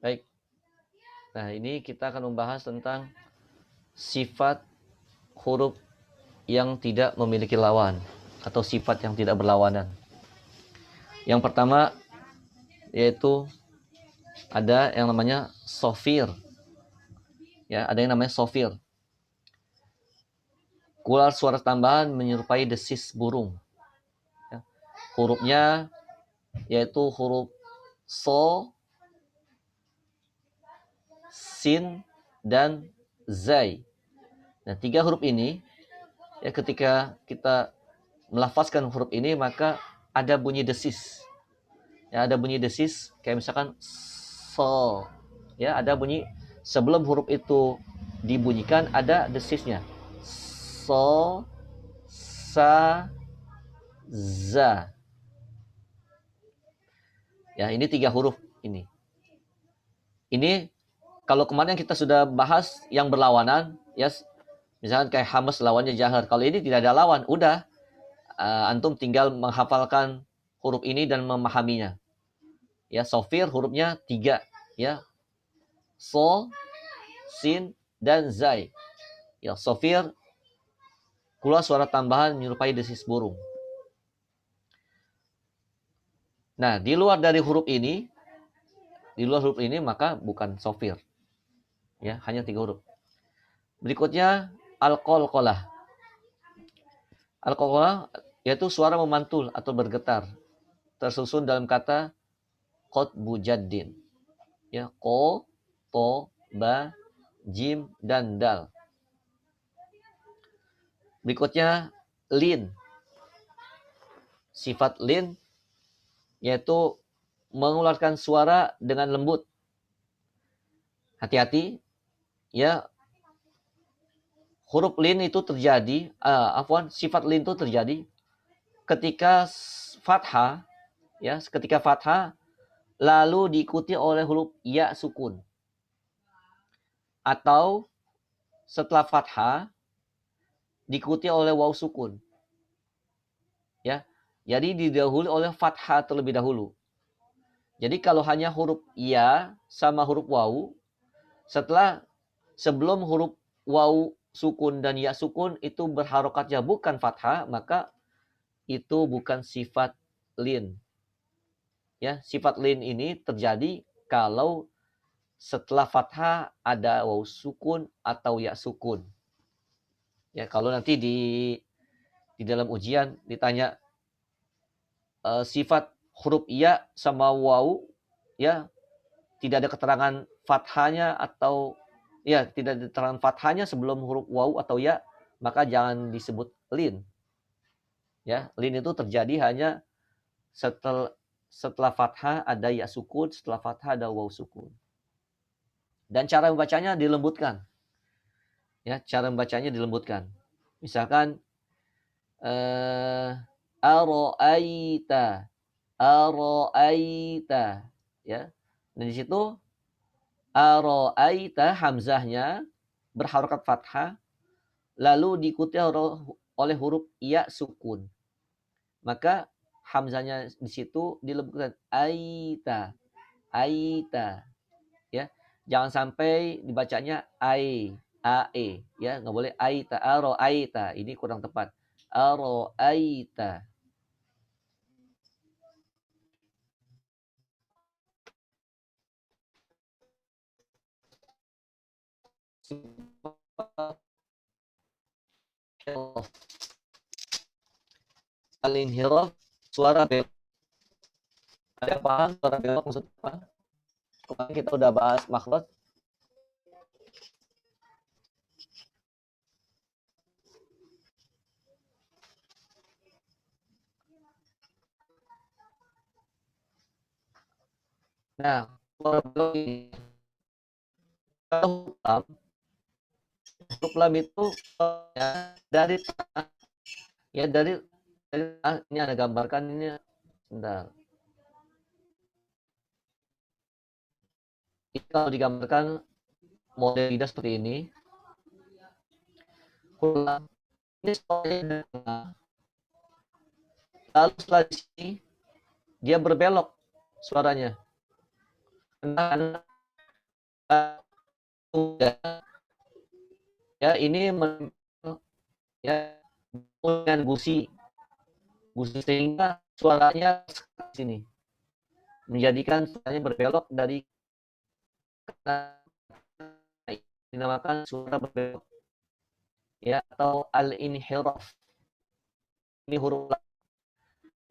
Baik. Nah, ini kita akan membahas tentang sifat huruf yang tidak memiliki lawan atau sifat yang tidak berlawanan. Yang pertama yaitu ada yang namanya sofir. Ya, ada yang namanya sofir. Keluar suara tambahan menyerupai desis burung. Ya. Hurufnya yaitu huruf so, sin, dan zai. Nah, 3 huruf ini ya ketika kita melafazkan huruf ini maka ada bunyi desis. Ya, ada bunyi desis kayak misalkan so. Ya, ada bunyi sebelum huruf itu dibunyikan ada desisnya. So, sa, za. Ya, ini 3 huruf ini. Ini kalau kemarin kita sudah bahas yang berlawanan, ya misalkan kayak hamas lawannya jahar. Kalau ini tidak ada lawan, udah antum tinggal menghafalkan huruf ini dan memahaminya. Ya, sofir hurufnya 3, ya. So, sin, dan zai. Ya, sofir keluar suara tambahan menyerupai desis burung. Nah, di luar huruf ini maka bukan sofir. Ya, hanya 3 huruf. Berikutnya al-qalqalah. Al-qalqalah yaitu suara memantul atau bergetar, tersusun dalam kata qotbu jaddin. Ya, ko, to, ba, jim, dan dal. Berikutnya lin. Sifat lin yaitu mengeluarkan suara dengan lembut. Hati-hati, ya, huruf lin itu terjadi, sifat lin itu terjadi ketika fathah, ya, ketika fathah lalu diikuti oleh huruf ya sukun, atau setelah fathah diikuti oleh waw sukun. Ya, jadi didahului oleh fathah terlebih dahulu. Jadi kalau hanya huruf ya sama huruf waw, sebelum huruf waw sukun dan ya sukun itu berharokatnya bukan fathah, maka itu bukan sifat lin. Ya, sifat lin ini terjadi kalau setelah fathah ada waw sukun atau ya sukun. Ya, kalau nanti di dalam ujian ditanya sifat huruf ya sama waw, ya tidak ada keterangan fathahnya atau ya tidak ada keterangan fathahnya sebelum huruf waw atau ya, maka jangan disebut lin. Ya, lin itu terjadi hanya setelah fathah ada ya sukun, setelah fathah ada waw sukun. Dan cara membacanya dilembutkan. Ya, cara membacanya dilembutkan. Misalkan aro'aita, aro'aita, ya. Dan di situ aro'aita hamzahnya berharokat fathah lalu diikuti oleh huruf ya sukun. Maka hamzahnya di situ dilembutkan aita, aita, ya. Jangan sampai dibacanya ae, ya, nggak boleh aita, aro'aita, ini kurang tepat. Aro'aita. Al-inhiraf, suara belok. Ada yang paham suara belok maksudnya apa? Kemarin kita udah bahas makhraj. Nah, suara belok ini kalau huruf lam itu ya, dari ya dari ini ada gambarkan ini. Bentar. Ini kalau digambarkan model lidah seperti ini. Huruf lam ini suaranya, lalu setelah di sini dia berbelok suaranya. ya ini ya dengan gusi sehingga suaranya di sini menjadikan suaranya berbelok dari dinamakan suara berbelok ya atau al-inhiraf. Ini huruf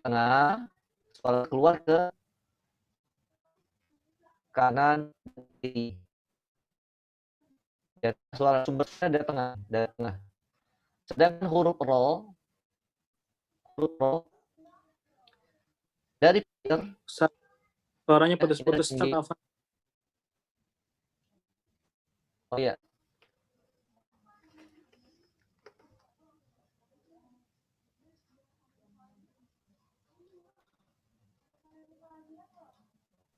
tengah, suara keluar ke kanan kiri. Ya, suara sumbernya dari tengah. Sedangkan huruf ro dari pinggir, suaranya putus-putus. Oh iya.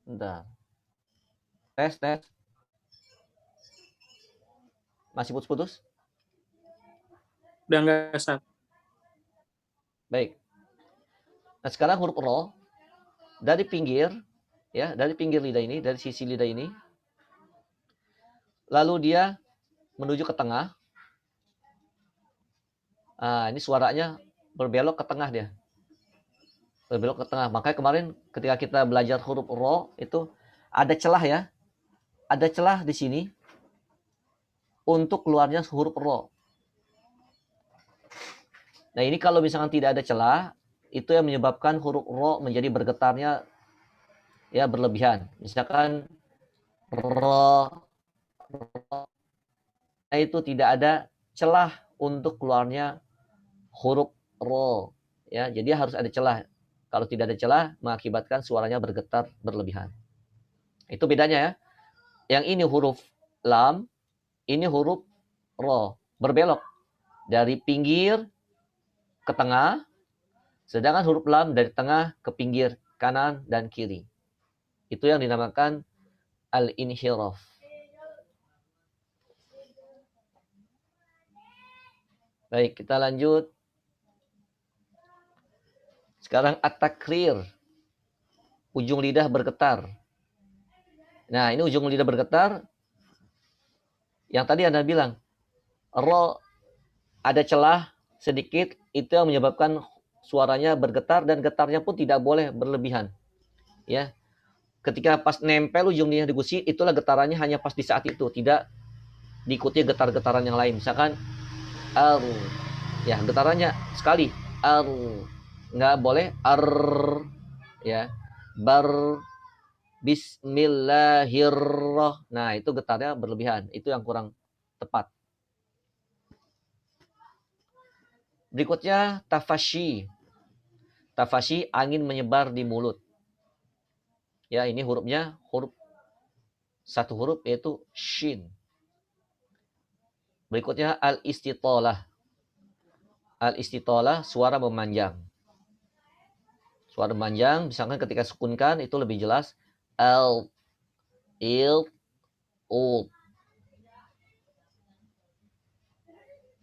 Bentar. Tes. Masih putus-putus? Udah enggak, Ustaz. Baik. Nah, sekarang huruf ro dari pinggir, ya, dari pinggir lidah ini, dari sisi lidah ini, lalu dia menuju ke tengah. Nah, ini suaranya berbelok ke tengah dia. Berbelok ke tengah. Makanya kemarin ketika kita belajar huruf ro itu ada celah ya. Ada celah di sini untuk keluarnya huruf ro. Nah, ini kalau misalkan tidak ada celah, itu yang menyebabkan huruf ro menjadi bergetarnya ya berlebihan. Misalkan ro, nah itu tidak ada celah untuk keluarnya huruf ro. Ya, jadi harus ada celah. Kalau tidak ada celah, mengakibatkan suaranya bergetar berlebihan. Itu bedanya ya. Yang ini huruf lam, ini huruf ro. Berbelok dari pinggir ke tengah, sedangkan huruf lam dari tengah ke pinggir kanan dan kiri. Itu yang dinamakan al-inhiraf. Baik, kita lanjut. Sekarang at-takrir. Ujung lidah bergetar. Nah, ini ujung lidah bergetar. Yang tadi Anda bilang, ro ada celah sedikit, itu yang menyebabkan suaranya bergetar dan getarnya pun tidak boleh berlebihan. Ya. Ketika pas nempel ujung lidah di gusi, itulah getarannya hanya pas di saat itu, tidak diikuti getar-getaran yang lain. Misalkan ya getarannya sekali nggak boleh ya bismillahirrahmanirrahim. Nah, itu getarnya berlebihan. Itu yang kurang tepat. Berikutnya tafashi. Tafashi, angin menyebar di mulut. Ya, ini hurufnya satu huruf yaitu shin. Berikutnya al-istitolah. Al-istitolah, suara memanjang. Suara memanjang, misalkan ketika sukunkan itu lebih jelas. U.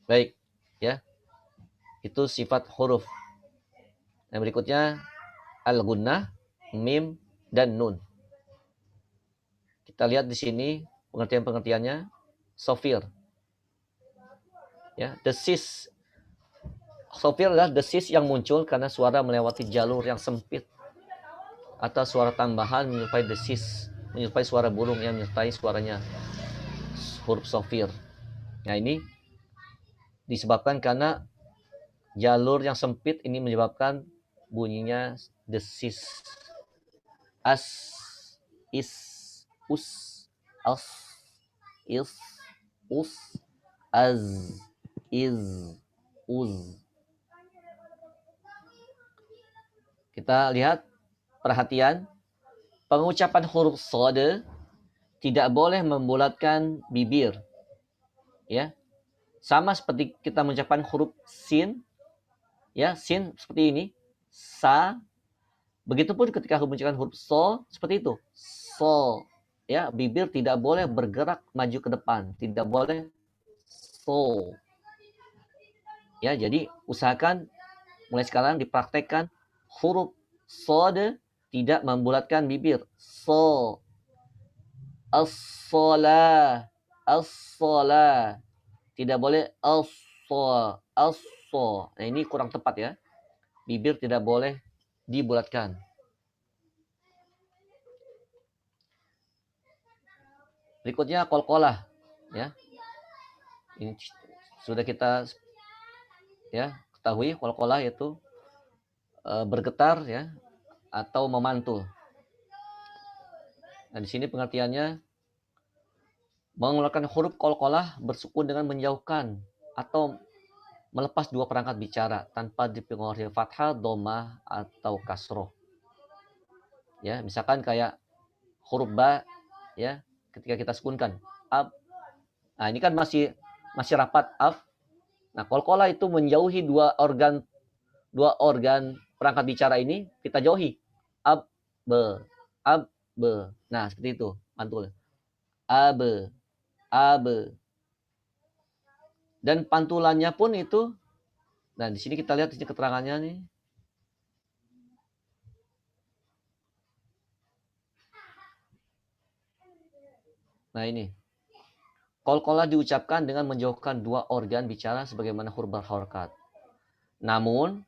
Baik, ya. Itu sifat huruf. Yang berikutnya al-gunnah, mim, dan nun. Kita lihat di sini pengertian-pengertiannya. Sofir. Ya, desis. Sofir adalah desis yang muncul karena suara melewati jalur yang sempit. Atau suara tambahan menyerupai desis, menyerupai suara burung yang menyertai suaranya. Huruf sofir. Nah, ini disebabkan karena jalur yang sempit ini menyebabkan bunyinya desis. As, is, us, as, is, us, az, iz, uz. Kita lihat, perhatian, pengucapan huruf shod tidak boleh membulatkan bibir. Ya. Sama seperti kita mengucapkan huruf sin, ya, sin seperti ini, sa. Begitupun ketika mengucapkan huruf so, seperti itu. So, ya, bibir tidak boleh bergerak maju ke depan, tidak boleh so. Ya, jadi usahakan mulai sekarang dipraktekkan huruf sod tidak membulatkan bibir. So. As-shalah. As-shalah. Tidak boleh as-sha. As-sha. Nah, ini kurang tepat ya. Bibir tidak boleh dibulatkan. Berikutnya qalqalah ya. Ini sudah kita ya ketahui qalqalah itu bergetar ya atau memantul. Nah, di sini pengertiannya mengeluarkan huruf qalqalah bersukun dengan menjauhkan atau melepas dua perangkat bicara tanpa dipengaruhi fathah, dhammah atau kasroh. Ya, misalkan kayak huruf ba ya, ketika kita sukunkan ab. Nah, ini kan masih rapat ab. Nah, qalqalah itu menjauhi dua organ perangkat bicara ini kita jauhi. Ab be, ab be. Nah, seperti itu, mantul. Abe, abe. Dan pantulannya pun itu. Nah, di sini kita lihat di sini keterangannya nih. Nah, ini. Qalqalah diucapkan dengan menjauhkan dua organ bicara sebagaimana huruf berharakat. Namun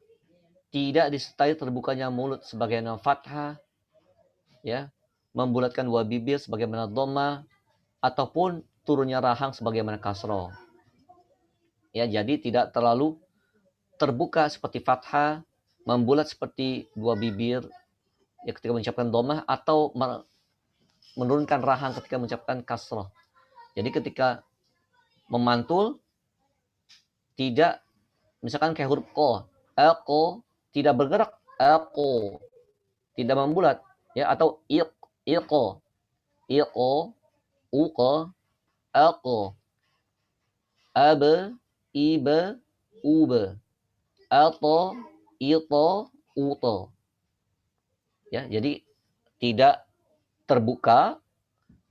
tidak disertai terbukanya mulut sebagaimana fathah, ya, membulatkan dua bibir sebagaimana dhammah, ataupun turunnya rahang sebagaimana kasroh. Ya, jadi tidak terlalu terbuka seperti fathah, membulat seperti dua bibir ya ketika mengucapkan dhammah, atau menurunkan rahang ketika mengucapkan kasroh. Jadi ketika memantul tidak, misalkan kayak huruf ko tidak bergerak, ko tidak membulat ya, atau iqo uqo aqo abe ibe ube ato ito uto ya. Jadi tidak terbuka,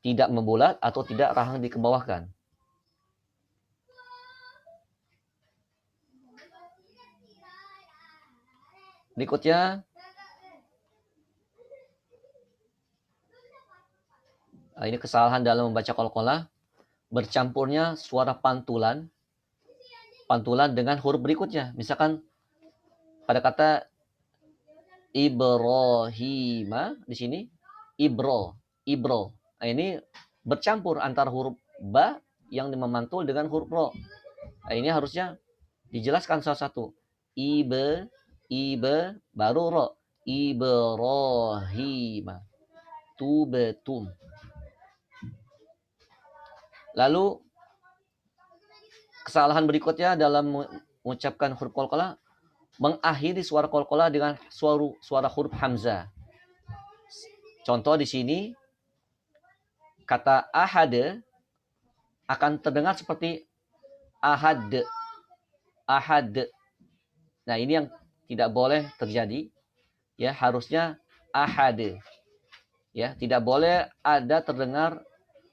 tidak membulat, atau tidak rahang dikebawahkan. Berikutnya ini kesalahan dalam membaca qalqalah, bercampurnya suara pantulan dengan huruf berikutnya. Misalkan pada kata Ibrahima di sini ibro. Nah, ini bercampur antara huruf ba yang memantul dengan huruf ro. Nah, ini harusnya dijelaskan salah satu. Ibe baru ro. Ibrahima. Tubetum. Lalu kesalahan berikutnya dalam mengucapkan huruf qalqalah, mengakhiri suara qalqalah dengan suara huruf hamzah. Contoh di sini kata ahad akan terdengar seperti ahad. Nah, ini yang tidak boleh terjadi. Ya, harusnya ahad. Ya, tidak boleh ada terdengar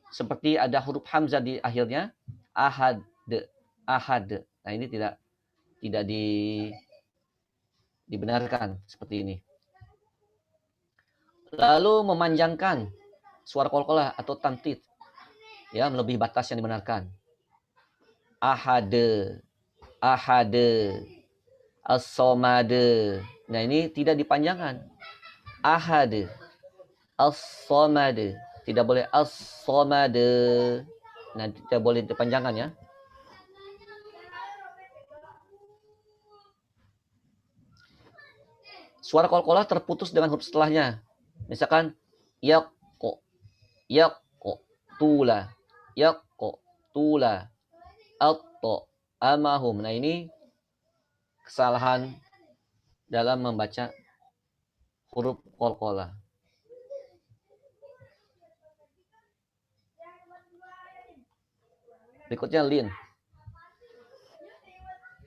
seperti ada huruf hamzah di akhirnya, ahad. Nah, ini tidak dibenarkan seperti ini. Lalu memanjangkan suara qalqalah atau tamtid, ya, melebihi batas yang dibenarkan. Ahad, as-somad. Nah, ini tidak dipanjangkan. Ahad, as-somad. Tidak boleh as-somad. Nah, tidak boleh dipanjangkan ya. Suara qalqalah terputus dengan huruf setelahnya. Misalkan yaqo, tula, atto, amahum. Nah, ini kesalahan dalam membaca huruf qalqalah. Berikutnya lin.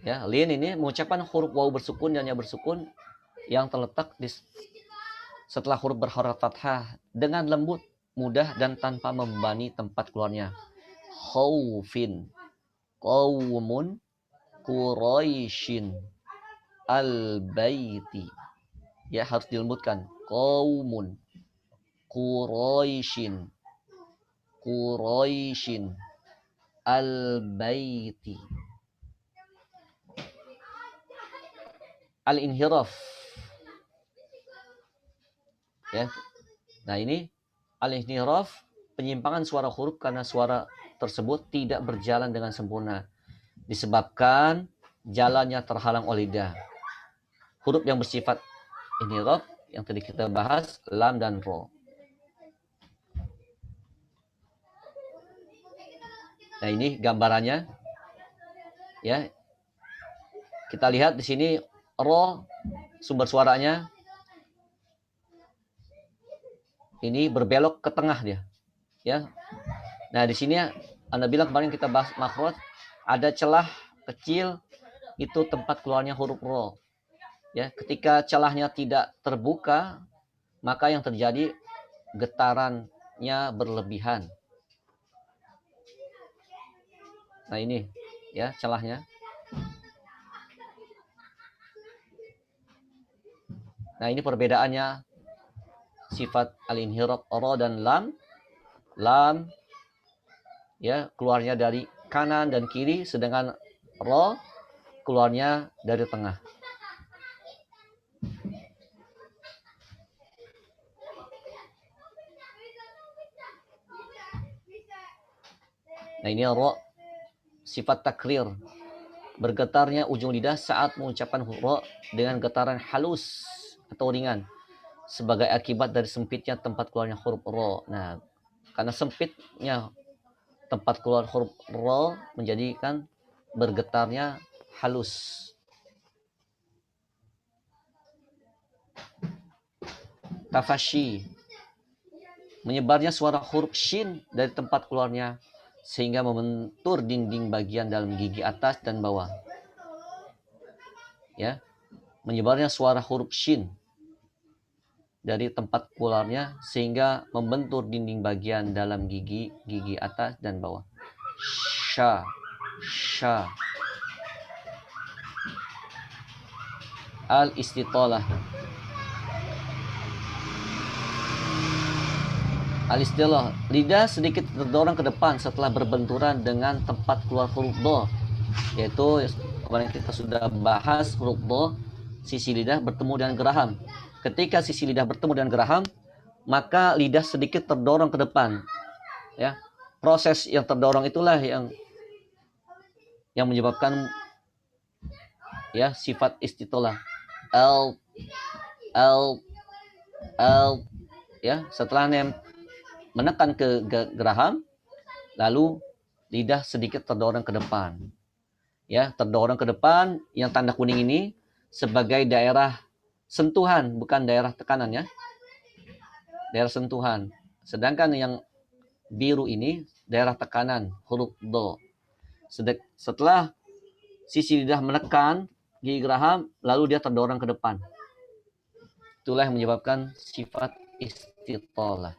Ya, lin ini mengucapkan huruf waw bersukun dan ya bersukun yang terletak setelah huruf berharakat fathah dengan lembut, mudah, dan tanpa membebani tempat keluarnya. Khaufin, qaumun, quraisyin, al-baiti. Ya, harus dilembutkan. Qaumun, quraisyin, Quraisyin al-baiti. Al-inhiraf. Ya. Nah, ini al-inhiraf, penyimpangan suara huruf karena suara tersebut tidak berjalan dengan sempurna disebabkan jalannya terhalang oleh lidah. Huruf yang bersifat inhiraf yang tadi kita bahas lam dan ro. Nah, ini gambarannya. Ya. Kita lihat di sini ro sumber suaranya ini berbelok ke tengah dia. Ya. Nah, di sini Anda bilang kemarin kita bahas makhraj, ada celah kecil itu tempat keluarnya huruf ro. Ya, ketika celahnya tidak terbuka, maka yang terjadi getarannya berlebihan. Nah, ini ya celahnya. Nah, ini perbedaannya sifat al-inhiraf ro dan lam. Lam ya keluarnya dari kanan dan kiri, sedangkan ro keluarnya dari tengah. Nah, ini ro sifat takrir, bergetarnya ujung lidah saat mengucapkan huruf dengan getaran halus atau ringan sebagai akibat dari sempitnya tempat keluarnya huruf ro. Nah, karena sempitnya tempat keluar huruf ro menjadikan bergetarnya halus. Tafashi, menyebarnya suara huruf shin dari tempat keluarnya sehingga membentur dinding bagian dalam gigi atas dan bawah. Ya, menyebarnya suara huruf shin dari tempat keluarnya sehingga membentur dinding bagian dalam gigi atas dan bawah. Sha, sha. Al-istitalah. Al-istilah, lidah sedikit terdorong ke depan setelah berbenturan dengan tempat keluar huruf do, yaitu kemarin kita sudah bahas huruf do, sisi lidah bertemu dengan geraham. Ketika sisi lidah bertemu dengan geraham, maka lidah sedikit terdorong ke depan. Ya, proses yang terdorong itulah yang menyebabkan ya sifat istitolah. L ya, setelah menekan ke geraham, lalu lidah sedikit terdorong ke depan. Ya, terdorong ke depan, yang tanda kuning ini sebagai daerah sentuhan, bukan daerah tekanan ya. Daerah sentuhan. Sedangkan yang biru ini daerah tekanan, huruf do. Setelah sisi lidah menekan gigi geraham, lalu dia terdorong ke depan. Itulah yang menyebabkan sifat istitolah.